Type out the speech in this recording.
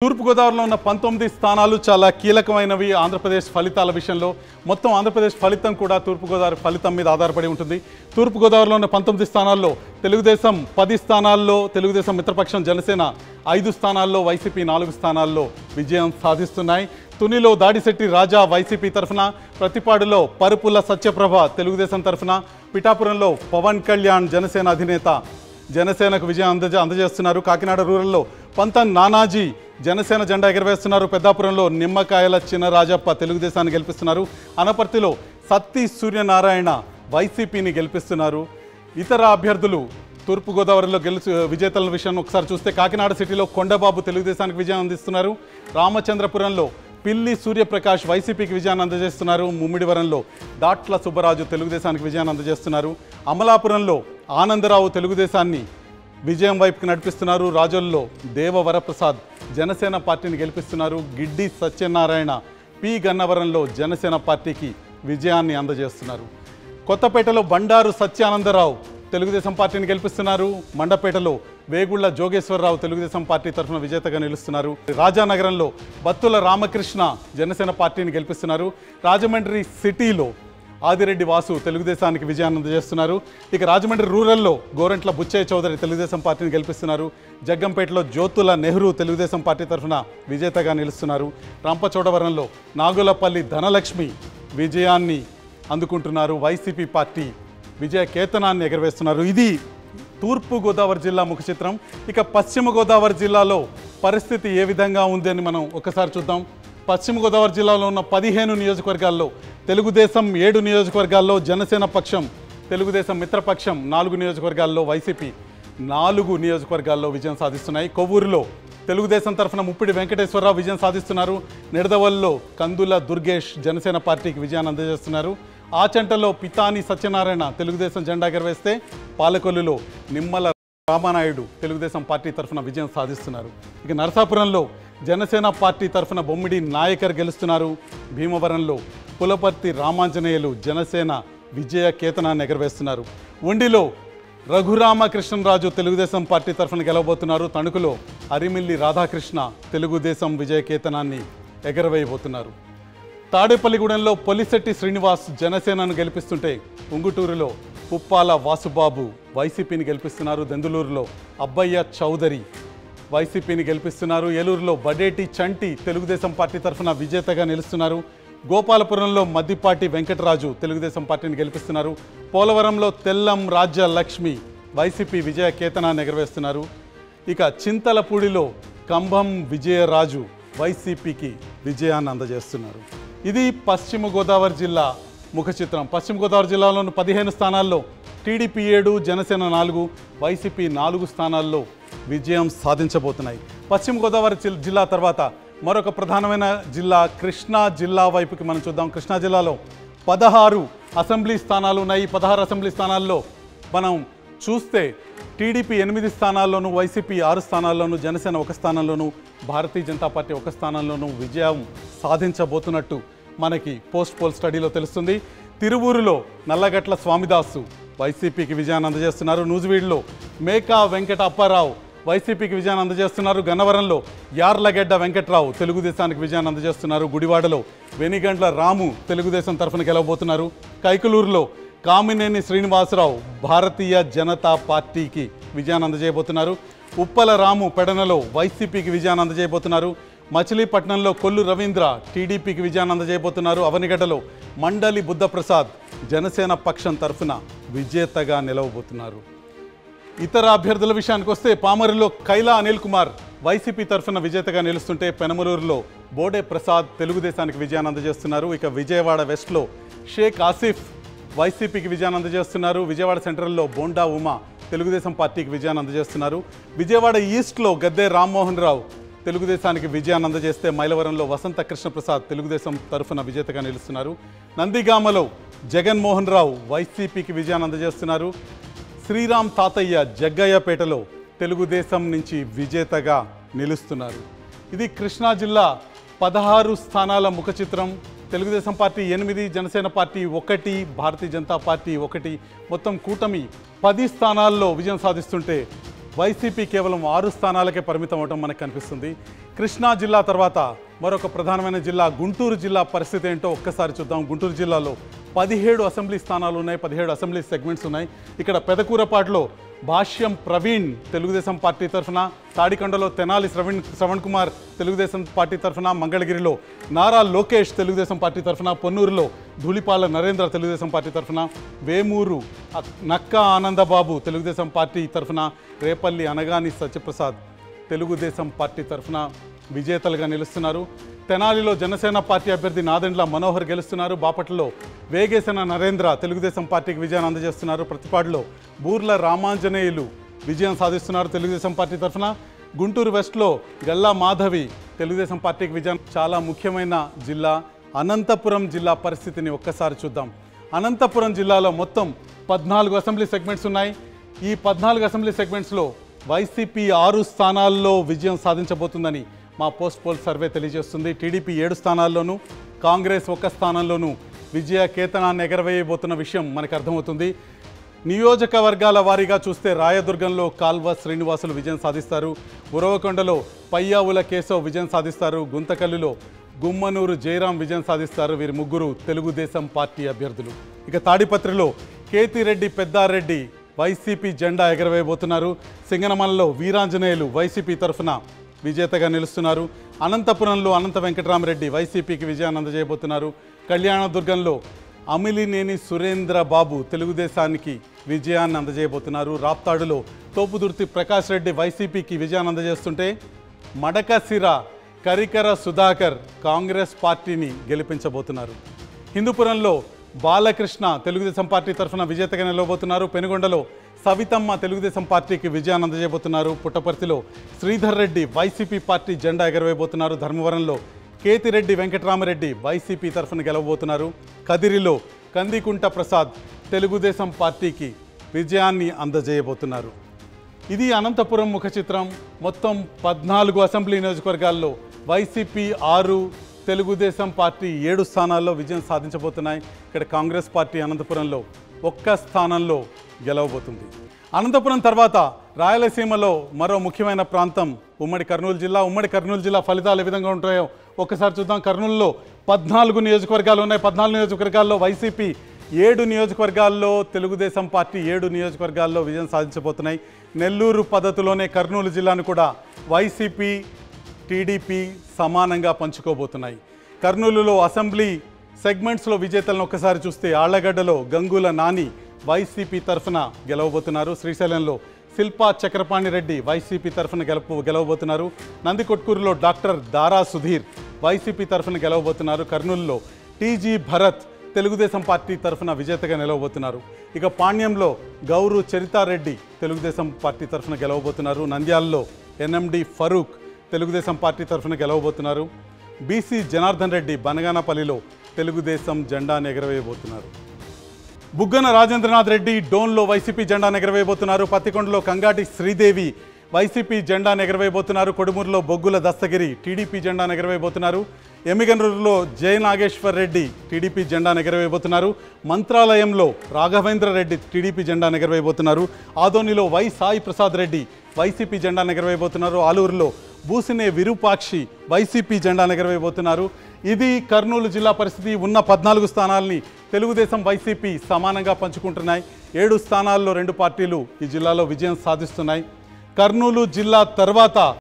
తూర్పు గోదావరిలో ఉన్న 19 స్థానాలు చాలా కీలకమైనవి ఆంధ్రప్రదేశ్ ఫలితాల విషయంలో. మొత్తం ఆంధ్రప్రదేశ్ ఫలితం కూడా తూర్పు గోదావరి ఫలితం మీద ఆధారపడి ఉంటుంది. తూర్పు గోదావరిలో ఉన్న 19 స్థానాల్లో తెలుగుదేశం 10 స్థానాల్లో, తెలుగుదేశం మిత్రపక్షం జనసేన 5 స్థానాల్లో, వైసీపీ 4 స్థానాల్లో విజయం సాధిస్తున్నాయి. తునిలో దాడిశెట్టి రాజా వైసీపీ తరఫున, ప్రతిపాడులో పరుపుల సత్యప్రభ తెలుగుదేశం తరఫున, పిఠాపురంలో పవన్ కళ్యాణ్ జనసేన అధినేత జనసేనకు విజయం అందజేస్తున్నారు. కాకినాడ రూరల్లో పంతం నానాజీ జనసేన జెండా ఎగరవేస్తున్నారు. పెద్దాపురంలో నిమ్మకాయల చినరాజప్ప తెలుగుదేశాన్ని గెలిపిస్తున్నారు. అనపర్తిలో సత్తి సూర్యనారాయణ వైసీపీని గెలిపిస్తున్నారు. ఇతర అభ్యర్థులు తూర్పుగోదావరిలో విజేతల విషయాన్ని ఒకసారి చూస్తే కాకినాడ సిటీలో కొండబాబు తెలుగుదేశానికి విజయం అందిస్తున్నారు. రామచంద్రపురంలో పిల్లి సూర్యప్రకాష్ వైసీపీకి విజయాన్ని అందజేస్తున్నారు. ముమ్మిడివరంలో దాట్ల సుబ్బరాజు తెలుగుదేశానికి విజయాన్ని అందజేస్తున్నారు. అమలాపురంలో ఆనందరావు తెలుగుదేశాన్ని విజయం వైపుకి నడిపిస్తున్నారు. రాజోల్లో దేవవరప్రసాద్ జనసేన పార్టీని గెలిపిస్తున్నారు. గిడ్డి సత్యనారాయణ పి గన్నవరంలో జనసేన పార్టీకి విజయాన్ని అందజేస్తున్నారు. కొత్తపేటలో బండారు సత్యానందరావు తెలుగుదేశం పార్టీని గెలిపిస్తున్నారు. మండపేటలో వేగుళ్ల జోగేశ్వరరావు తెలుగుదేశం పార్టీ తరఫున విజేతగా నిలుస్తున్నారు. రాజానగరంలో బత్తుల రామకృష్ణ జనసేన పార్టీని గెలిపిస్తున్నారు. రాజమండ్రి సిటీలో ఆదిరెడ్డి వాసు తెలుగుదేశానికి విజయాన్ని అందజేస్తున్నారు. ఇక రాజమండ్రి రూరల్లో గోరంట్ల బుచ్చయ్య చౌదరి తెలుగుదేశం పార్టీని గెలిపిస్తున్నారు. జగ్గంపేటలో జ్యోతుల నెహ్రూ తెలుగుదేశం పార్టీ తరఫున విజేతగా నిలుస్తున్నారు. రంపచోడవరంలో నాగులపల్లి ధనలక్ష్మి విజయాన్ని అందుకుంటున్నారు. వైసీపీ పార్టీ విజయ కేతనాన్ని ఎగరవేస్తున్నారు. ఇది తూర్పు గోదావరి జిల్లా ముఖ చిత్రం. ఇక పశ్చిమ గోదావరి జిల్లాలో పరిస్థితి ఏ విధంగా ఉంది అని మనం ఒకసారి చూద్దాం. పశ్చిమ గోదావరి జిల్లాలో ఉన్న 15 నియోజకవర్గాల్లో తెలుగుదేశం 7 నియోజకవర్గాల్లో, జనసేన పక్షం తెలుగుదేశం మిత్రపక్షం 4 నియోజకవర్గాల్లో, వైసీపీ 4 నియోజకవర్గాల్లో విజయం సాధిస్తున్నాయి. కొవ్వూరులో తెలుగుదేశం తరఫున ముప్పిడి వెంకటేశ్వరరావు విజయం సాధిస్తున్నారు. నిడదవల్లో కందుల దుర్గేష్ జనసేన పార్టీకి విజయాన్ని అందజేస్తున్నారు. ఆచంటలో పితాని సత్యనారాయణ తెలుగుదేశం జెండా ఎగరవేస్తే, పాలకొల్లులో నిమ్మల రామానాయుడు తెలుగుదేశం పార్టీ తరఫున విజయం సాధిస్తున్నారు. ఇక నరసాపురంలో జనసేన పార్టీ తరఫున బొమ్మిడి నాయకర్ గెలుస్తున్నారు. భీమవరంలో పులపర్తి రామాంజనేయులు జనసేన విజయ కేతనాన్ని ఎగరవేస్తున్నారు. ఉండిలో రఘురామకృష్ణరాజు తెలుగుదేశం పార్టీ తరఫున గెలవబోతున్నారు. తణుకులో అరిమిల్లి రాధాకృష్ణ తెలుగుదేశం విజయ కేతనాన్ని ఎగరవేయబోతున్నారు. తాడేపల్లిగూడెంలో పొలిశెట్టి శ్రీనివాస్ జనసేనను గెలిపిస్తుంటే, ఉంగుటూరులో పుప్పాల వాసుబాబు వైసీపీని గెలిపిస్తున్నారు. దెందులూరులో అబ్బయ్య చౌదరి వైసీపీని గెలిపిస్తున్నారు. ఏలూరులో బడేటి చంటి తెలుగుదేశం పార్టీ తరఫున విజేతగా నిలుస్తున్నారు. గోపాలపురంలో మద్దిపాటి వెంకటరాజు తెలుగుదేశం పార్టీని గెలిపిస్తున్నారు. పోలవరంలో తెల్లం రాజ్య లక్ష్మి వైసీపీ విజయ కేతనాన్ని ఎగరవేస్తున్నారు. ఇక చింతలపూడిలో కంభం విజయరాజు వైసీపీకి విజయాన్ని అందజేస్తున్నారు. ఇది పశ్చిమ గోదావరి జిల్లా ముఖ చిత్రం. పశ్చిమ గోదావరి జిల్లాలోని 15 స్థానాల్లో టీడీపీ 7, జనసేన 4, వైసీపీ 4 స్థానాల్లో విజయం సాధించబోతున్నాయి. పశ్చిమ గోదావరి జిల్లా తర్వాత మరొక ప్రధానమైన జిల్లా కృష్ణా జిల్లా వైపుకి మనం చూద్దాం. కృష్ణా జిల్లాలో 16 అసెంబ్లీ స్థానాలు ఉన్నాయి. 16 అసెంబ్లీ స్థానాల్లో మనం చూస్తే TDP 8 స్థానాల్లోనూ, YCP 6 స్థానాల్లోనూ, Janasena 1 స్థానంలోనూ, Bharatiya Janata party 1 స్థానంలోనూ విజయం సాధించబోతున్నట్టు మనకి పోల్ స్టడీలో తెలుస్తుంది. తిరువూరులో నల్లగట్ల స్వామిదాసు వైసీపీకి విజయాన్ని అందజేస్తున్నారు. నూజివీడులో మేకా వెంకట అప్పారావు వైసీపీకి విజయాన్ని అందజేస్తున్నారు. గన్నవరంలో యార్లగడ్డ వెంకట్రావు తెలుగుదేశానికి విజయాన్ని అందజేస్తున్నారు. గుడివాడలో వెనిగండ్ల రాము తెలుగుదేశం తరఫున గెలవబోతున్నారు. కైకలూరులో కామినేని శ్రీనివాసరావు భారతీయ జనతా పార్టీకి విజయాన్ని అందజేయబోతున్నారు. ఉప్పల రాము పెడనలో వైసీపీకి విజయాన్ని అందజేయబోతున్నారు. మచిలీపట్నంలో కొల్లు రవీంద్ర టీడీపీకి విజయాన్ని అందజేయబోతున్నారు. అవనిగడ్డలో మండలి బుద్ధప్రసాద్ జనసేన పక్షం తరఫున విజేతగా నిలవబోతున్నారు. ఇతర అభ్యర్థుల విషయానికి వస్తే పామరులో కైలా అనిల్ కుమార్ వైసీపీ తరఫున విజేతగా నిలుస్తుంటే, పెనమలూరులో బోడే ప్రసాద్ తెలుగుదేశానికి విజయాన్ని అందజేస్తున్నారు. ఇక విజయవాడ వెస్ట్లో షేక్ ఆసిఫ్ వైసీపీకి విజయాన్ని అందజేస్తున్నారు. విజయవాడ సెంట్రల్లో బోండా ఉమా తెలుగుదేశం పార్టీకి విజయాన్ని అందజేస్తున్నారు. విజయవాడ ఈస్ట్లో గద్దె రామ్మోహన్ రావు తెలుగుదేశానికి విజయాన్ని అందజేస్తే, మైలవరంలో వసంత కృష్ణప్రసాద్ తెలుగుదేశం తరఫున విజేతగా నిలుస్తున్నారు. నందిగామలో జగన్మోహన్ రావు వైసీపీకి విజయాన్ని అందజేస్తున్నారు. శ్రీరామ్ తాతయ్య జగ్గయ్యపేటలో తెలుగుదేశం నుంచి విజేతగా నిలుస్తున్నారు. ఇది కృష్ణా జిల్లా 16 స్థానాల ముఖ చిత్రం. Telugu Desam party 8, Janasena party 1, Bharatiya Janata party 1, మొత్తం కూటమి 10 స్థానాల్లో విజయం సాధిస్తుంటే, వైసీపీ కేవలం 6 స్థానాలకే పరిమితం అవడం మనకు కనిపిస్తుంది. కృష్ణా జిల్లా తర్వాత మరొక ప్రధానమైన జిల్లా గుంటూరు జిల్లా పరిస్థితి ఏంటో ఒక్కసారి చూద్దాం. గుంటూరు జిల్లాలో 17 అసెంబ్లీ స్థానాలు ఉన్నాయి, 17 అసెంబ్లీ సెగ్మెంట్స్ ఉన్నాయి. ఇక్కడ పెదకూరపాటులో భాష్యం ప్రవీణ్ తెలుగుదేశం పార్టీ తరఫున, తాడికొండలో తెనాలి శ్రవణ్ కుమార్ తెలుగుదేశం పార్టీ తరఫున, మంగళగిరిలో నారా లోకేష్ తెలుగుదేశం పార్టీ తరఫున, పొన్నూరులో ధూళిపాల నరేంద్ర తెలుగుదేశం పార్టీ తరఫున, వేమూరు నక్కా ఆనందబాబు తెలుగుదేశం పార్టీ తరఫున, రేపల్లి అనగాని సత్యప్రసాద్ తెలుగుదేశం పార్టీ తరఫున విజేతలుగా నిలుస్తున్నారు. తెనాలిలో జనసేన పార్టీ అభ్యర్థి నాదెండ్ల మనోహర్ గెలుస్తున్నారు. బాపట్లలో వేగేసిన నరేంద్ర తెలుగుదేశం పార్టీకి విజయాన్ని అందజేస్తున్నారు. ప్రతిపాడులో బూర్ల రామాంజనేయులు విజయం సాధిస్తున్నారు తెలుగుదేశం పార్టీ తరఫున. గుంటూరు వెస్ట్లో గల్లా మాధవి తెలుగుదేశం పార్టీకి విజయం. చాలా ముఖ్యమైన జిల్లా అనంతపురం జిల్లా పరిస్థితిని ఒక్కసారి చూద్దాం. అనంతపురం జిల్లాలో మొత్తం 14 అసెంబ్లీ సెగ్మెంట్స్ ఉన్నాయి. ఈ 14 అసెంబ్లీ సెగ్మెంట్స్లో వైసీపీ 6 స్థానాల్లో విజయం సాధించబోతుందని మా పోస్ట్ పోల్ సర్వే తెలియజేస్తుంది. టీడీపీ 7 స్థానాల్లోనూ, కాంగ్రెస్ 1 స్థానంలోనూ విజయ కేతనాన్ని ఎగరవేయబోతున్న విషయం మనకు అర్థమవుతుంది. నియోజకవర్గాల వారీగా చూస్తే రాయదుర్గంలో కాల్వ శ్రీనివాసులు విజయం సాధిస్తారు. ఉరవకొండలో పయ్యావుల కేశవ్ విజయం సాధిస్తారు. గుంతకల్లులో గుమ్మనూరు జయరాం విజయం సాధిస్తారు. వీరి ముగ్గురు తెలుగుదేశం పార్టీ అభ్యర్థులు. ఇక తాడిపత్రిలో కేతిరెడ్డి పెద్దారెడ్డి వైసీపీ జెండా ఎగరవేయబోతున్నారు. సింగనమలలో వీరాంజనేయులు వైసీపీ తరఫున విజేతగా నిలుస్తున్నారు. అనంతపురంలో అనంత వెంకటరామరెడ్డి వైసీపీకి విజయాన్ని అందజేయబోతున్నారు. కళ్యాణదుర్గంలో అమిలినేని సురేంద్ర బాబు తెలుగుదేశానికి విజయాన్ని అందజేయబోతున్నారు. రాప్తాడులో తోపుదుర్తి ప్రకాష్ రెడ్డి వైసీపీకి విజయాన్ని అందజేస్తుంటే, మడకసిర కరికర సుధాకర్ కాంగ్రెస్ పార్టీని గెలిపించబోతున్నారు. హిందూపురంలో బాలకృష్ణ తెలుగుదేశం పార్టీ తరఫున విజేతగా నిలవబోతున్నారు. పెనుగొండలో సవితమ్మ తెలుగుదేశం పార్టీకి విజయాన్ని అందజేయబోతున్నారు. పుట్టపర్తిలో శ్రీధర్ రెడ్డి వైసీపీ పార్టీ జెండా ఎగరవేయబోతున్నారు. ధర్మవరంలో కేతిరెడ్డి వెంకటరామరెడ్డి వైసీపీ తరఫున గెలవబోతున్నారు. కదిరిలో కందికుంట ప్రసాద్ తెలుగుదేశం పార్టీకి విజయాన్ని అందజేయబోతున్నారు. ఇది అనంతపురం ముఖ చిత్రం. మొత్తం 14 అసెంబ్లీ నియోజకవర్గాల్లో వైసీపీ 6, తెలుగుదేశం పార్టీ 7 స్థానాల్లో విజయం సాధించబోతున్నాయి. ఇక్కడ కాంగ్రెస్ పార్టీ అనంతపురంలో 1 స్థానంలో గెలవబోతుంది. అనంతపురం తర్వాత రాయలసీమలో మరో ముఖ్యమైన ప్రాంతం ఉమ్మడి కర్నూలు జిల్లా. ఉమ్మడి కర్నూలు జిల్లా ఫలితాలు ఏ విధంగా ఉంటాయో ఒక్కసారి చూద్దాం. కర్నూలులో 14 నియోజకవర్గాలు ఉన్నాయి. 14 నియోజకవర్గాల్లో వైసీపీ 7 నియోజకవర్గాల్లో, తెలుగుదేశం పార్టీ 7 నియోజకవర్గాల్లో విజయం సాధించబోతున్నాయి. నెల్లూరు పద్ధతిలోనే కర్నూలు జిల్లాను కూడా వైసీపీ, టీడీపీ సమానంగా పంచుకోబోతున్నాయి. కర్నూలులో అసెంబ్లీ సెగ్మెంట్స్లో విజేతలను ఒక్కసారి చూస్తే, ఆళ్లగడ్డలో గంగుల నాని వైసీపీ తరఫున గెలవబోతున్నారు. శ్రీశైలంలో శిల్పా చక్రపాణి రెడ్డి వైసీపీ తరఫున గెలవబోతున్నారు. నందికొట్కూరులో డాక్టర్ దారా సుధీర్ వైసీపీ తరఫున గెలవబోతున్నారు. కర్నూలులో టీజీ భరత్ తెలుగుదేశం పార్టీ తరఫున విజేతగా నిలవబోతున్నారు. ఇక పాణ్యంలో గౌరు చరితారెడ్డి తెలుగుదేశం పార్టీ తరఫున గెలవబోతున్నారు. నంద్యాలలో ఎన్ఎండి ఫరూక్ తెలుగుదేశం పార్టీ తరఫున గెలవబోతున్నారు. బీసీ జనార్దన్ రెడ్డి బనగానపల్లిలో తెలుగుదేశం జెండాను ఎగరవేయబోతున్నారు. బుగ్గన రాజేంద్రనాథ్ రెడ్డి డోన్లో వైసీపీ జెండాను ఎగరవేయబోతున్నారు. పత్తికొండలో కంగాటి శ్రీదేవి వైసీపీ జెండాను ఎగరవేయబోతున్నారు. కొడుమూరులో బొగ్గుల దస్తగిరి టీడీపీ జెండాను ఎగరవేయబోతున్నారు. ఎమ్మిగనూరులో జయనాగేశ్వర్ రెడ్డి టీడీపీ జెండాను ఎగరవేయబోతున్నారు. మంత్రాలయంలో రాఘవేంద్ర రెడ్డి టీడీపీ జెండాను ఎగరవేయబోతున్నారు. ఆదోనిలో వై సాయి ప్రసాద్ రెడ్డి వైసీపీ జెండాను ఎగరవేయబోతున్నారు. ఆలూరులో బూసినే విరూపాక్షి వైసీపీ జెండాను ఎగరవేయబోతున్నారు. ఇది కర్నూలు జిల్లా పరిస్థితి. ఉన్న 14 స్థానాలని తెలుగుదేశం, వైసీపీ సమానంగా పంచుకుంటున్నాయి. 7 స్థానాల్లో 2 పార్టీలు ఈ జిల్లాలో విజయం సాధిస్తున్నాయి. కర్నూలు జిల్లా తర్వాత